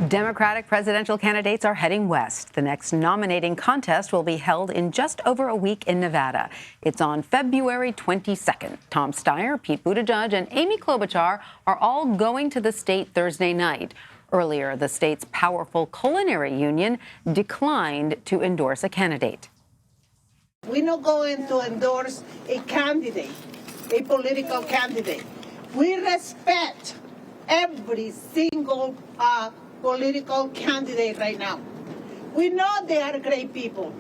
Democratic presidential candidates are heading west. The next nominating contest will be held in just over a week in Nevada. It's on February 22nd. Tom Steyer, Pete Buttigieg, and Amy Klobuchar are all going to the state Thursday night. Earlier, the state's powerful culinary union declined to endorse a candidate. We're not going to endorse a candidate, a political candidate. We respect every single political candidate right now. We know they are great people.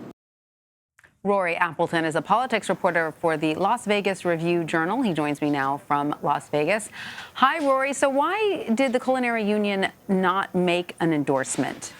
Rory Appleton is a politics reporter for the Las Vegas Review-Journal. He joins me now from Las Vegas. Hi, Rory. So why did the culinary union not make an endorsement?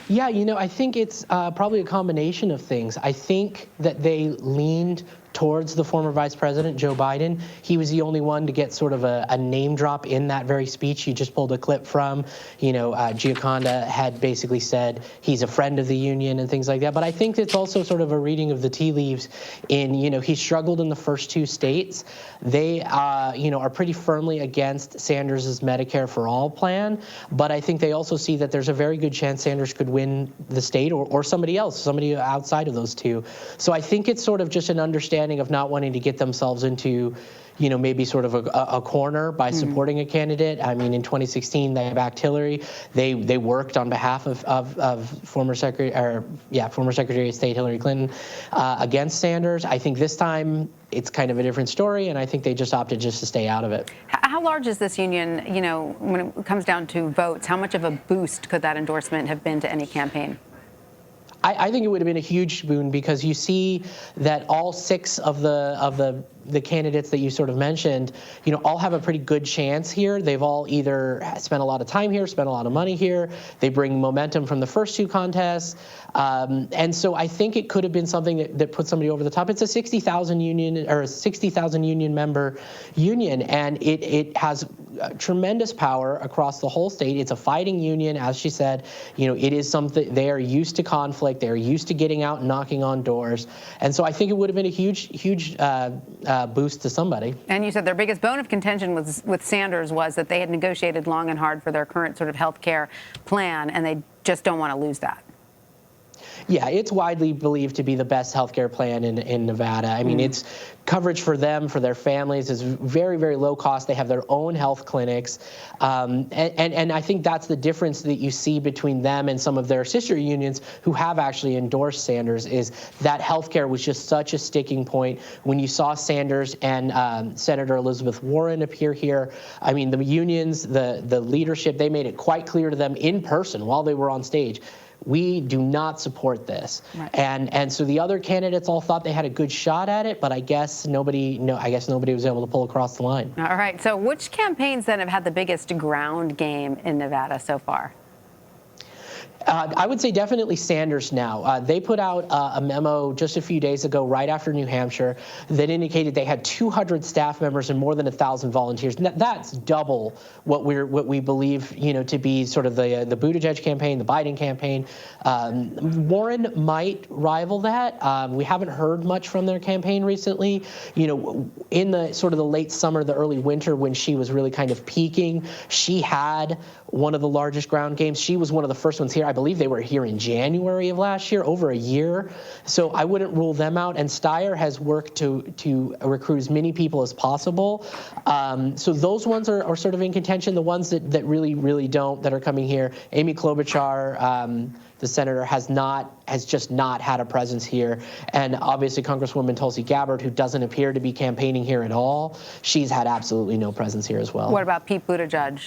Yeah, I think it's probably a combination of things. I think that they leaned towards the former Vice President, Joe Biden. He was the only one to get sort of a name drop in that very speech you just pulled a clip from. Gioconda had basically said he's a friend of the union and things like that. But I think it's also sort of a reading of the tea leaves in, he struggled in the first two states. They, are pretty firmly against Sanders' Medicare for All plan. But I think they also see that there's a very good chance Sanders could win the state or somebody else, somebody outside of those two. So I think it's sort of just an understanding of not wanting to get themselves into, maybe sort of a corner by supporting a candidate. I mean, in 2016, they backed Hillary. They worked on behalf of former Secretary of State Hillary Clinton against Sanders. I think this time it's kind of a different story, and I think they just opted just to stay out of it. How large is this union, when it comes down to votes? How much of a boost could that endorsement have been to any campaign? I think it would have been a huge boon because you see that all six of the candidates that you sort of mentioned, all have a pretty good chance here. They've all either spent a lot of time here, spent a lot of money here. They bring momentum from the first two contests. And so I think it could have been something that put somebody over the top. It's a 60,000 union member union, and it has tremendous power across the whole state. It's a fighting union, as she said. It is something they are used to conflict. They're used to getting out and knocking on doors. And so I think it would have been a huge boost to somebody. And you said their biggest bone of contention with Sanders was that they had negotiated long and hard for their current sort of health care plan, and they just don't want to lose that. Yeah, it's widely believed to be the best healthcare plan in Nevada. I mean, it's coverage for them, for their families is very, very low cost. They have their own health clinics. And I think that's the difference that you see between them and some of their sister unions who have actually endorsed Sanders, is that healthcare was just such a sticking point. When you saw Sanders and Senator Elizabeth Warren appear here, I mean, the unions, the leadership, they made it quite clear to them in person while they were on stage, we do not support this. Right. And so the other candidates all thought they had a good shot at it, but I guess nobody was able to pull across the line. All right. So which campaigns then have had the biggest ground game in Nevada so far? I would say definitely Sanders now. They put out a memo just a few days ago, right after New Hampshire, that indicated they had 200 staff members and more than 1,000 volunteers. That's double what we believe, to be sort of the Buttigieg campaign, the Biden campaign. Warren might rival that. We haven't heard much from their campaign recently. In the sort of the late summer, the early winter, when she was really kind of peaking, she had one of the largest ground games. She was one of the first ones here. I believe they were here in January of last year, over a year. So I wouldn't rule them out. And Steyer has worked to recruit as many people as possible. So those ones are sort of in contention. The ones that really don't, that are coming here, Amy Klobuchar, the senator, has just not had a presence here. And obviously Congresswoman Tulsi Gabbard, who doesn't appear to be campaigning here at all, she's had absolutely no presence here as well. What about Pete Buttigieg?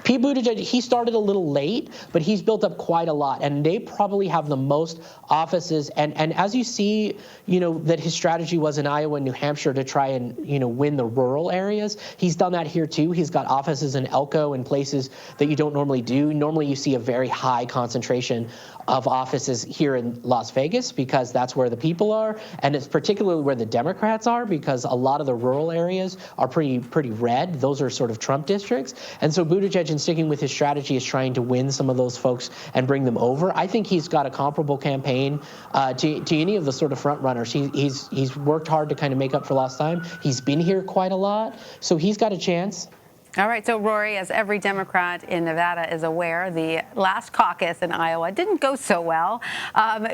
Pete Buttigieg, he started a little late, but he's built up quite a lot, and they probably have the most offices. And as you see, that his strategy was in Iowa and New Hampshire to try and, win the rural areas. He's done that here too. He's got offices in Elko and places that you don't normally do. Normally you see a very high concentration of offices here in Las Vegas because that's where the people are, and it's particularly where the Democrats are because a lot of the rural areas are pretty red. Those are sort of Trump districts. And so Buttigieg, in sticking with his strategy, is trying to win some of those folks and bring them over. I think he's got a comparable campaign to any of the sort of front runners. He's worked hard to kind of make up for lost time. He's been here quite a lot, so he's got a chance. All right, so Rory, as every Democrat in Nevada is aware, the last caucus in Iowa didn't go so well.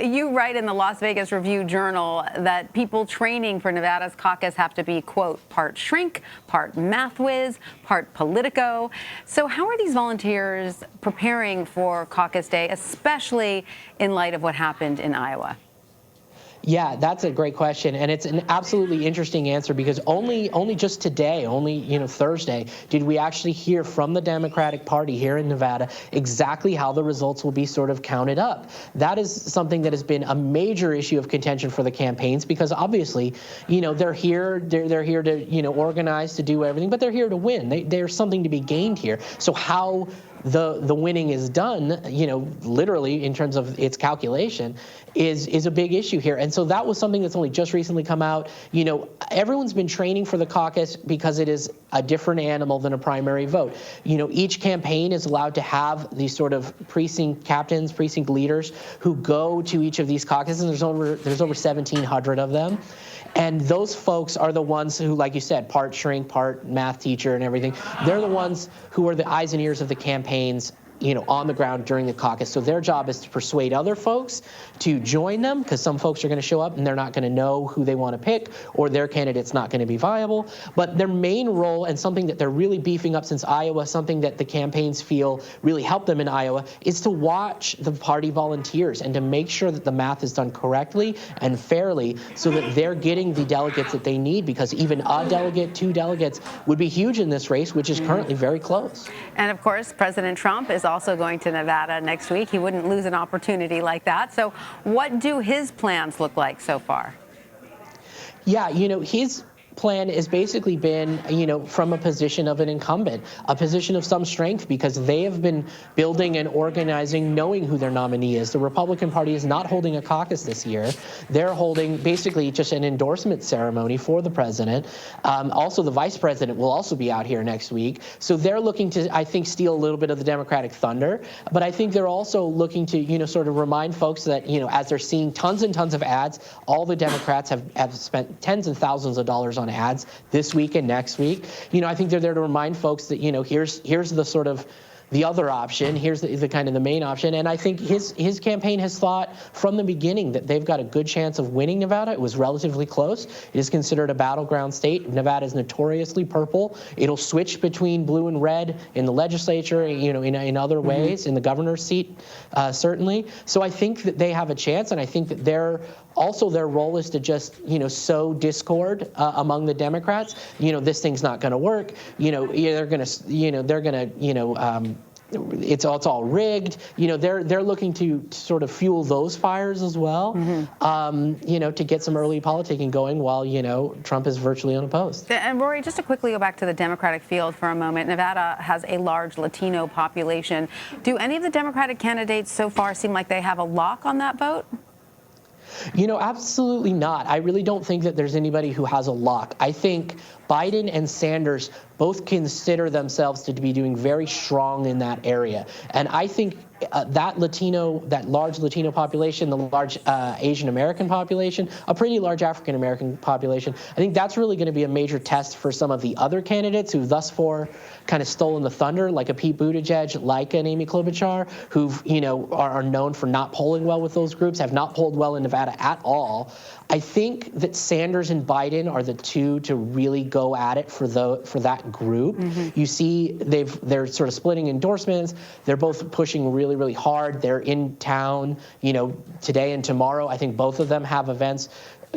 You write in the Las Vegas Review-Journal that people training for Nevada's caucus have to be, quote, part shrink, part math whiz, part politico. So how are these volunteers preparing for caucus day, especially in light of what happened in Iowa? Yeah, that's a great question, and it's an absolutely interesting answer because only just today, Thursday, did we actually hear from the Democratic Party here in Nevada exactly how the results will be sort of counted up. That is something that has been a major issue of contention for the campaigns because obviously, they're here to organize, to do everything, but they're here to win. There's something to be gained here. So how the winning is done, literally in terms of its calculation, is a big issue here. And so that was something that's only just recently come out. Everyone's been training for the caucus because it is a different animal than a primary vote. Each campaign is allowed to have these sort of precinct captains, precinct leaders who go to each of these caucuses. There's over 1,700 of them. And those folks are the ones who, like you said, part shrink, part math teacher and everything. They're the ones who are the eyes and ears of the campaigns, on the ground during the caucus. So their job is to persuade other folks to join them because some folks are going to show up and they're not going to know who they want to pick or their candidate's not going to be viable. But their main role and something that they're really beefing up since Iowa, something that the campaigns feel really helped them in Iowa, is to watch the party volunteers and to make sure that the math is done correctly and fairly so that they're getting the delegates that they need because even a delegate, 2 delegates would be huge in this race, which is currently very close. And of course, President Trump is also going to Nevada next week. He wouldn't lose an opportunity like that. So what do his plans look like so far? Yeah, his plan has basically been, from a position of an incumbent, a position of some strength because they have been building and organizing knowing who their nominee is. The Republican Party is not holding a caucus this year. They're holding basically just an endorsement ceremony for the president. Also, the vice president will also be out here next week. So they're looking to, I think, steal a little bit of the Democratic thunder. But I think they're also looking to, sort of remind folks that, as they're seeing tons and tons of ads, all the Democrats have spent tens of thousands of dollars on ads this week and next week. I think they're there to remind folks that, here's the sort of the other option. Here's the kind of the main option. And I think his campaign has thought from the beginning that they've got a good chance of winning Nevada. It was relatively close. It is considered a battleground state. Nevada is notoriously purple. It'll switch between blue and red in the legislature, in other ways, in the governor's seat, certainly. So I think that they have a chance, and I think that their role is to just, sow discord among the Democrats. This thing's not going to work. They're going to, it's all rigged. They're looking to sort of fuel those fires as well, to get some early politicking going while, Trump is virtually unopposed. And Rory, just to quickly go back to the Democratic field for a moment, Nevada has a large Latino population. Do any of the Democratic candidates so far seem like they have a lock on that vote? Absolutely not. I really don't think that there's anybody who has a lock. I think Biden and Sanders both consider themselves to be doing very strong in that area. And I think that large Latino population, the large Asian American population, a pretty large African American population, I think that's really going to be a major test for some of the other candidates who've thus far kind of stolen the thunder, like a Pete Buttigieg, like an Amy Klobuchar, who've, are known for not polling well with those groups, have not polled well in Nevada at all. I think that Sanders and Biden are the two to really go at it for that group. You see, they're sort of splitting endorsements. They're both pushing really, really hard. They're in town, today and tomorrow. I think both of them have events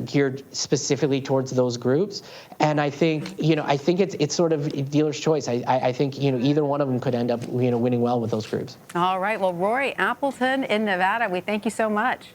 geared specifically towards those groups. And I think, it's sort of dealer's choice. I think, either one of them could end up, winning well with those groups. All right. Well, Rory Appleton in Nevada, we thank you so much.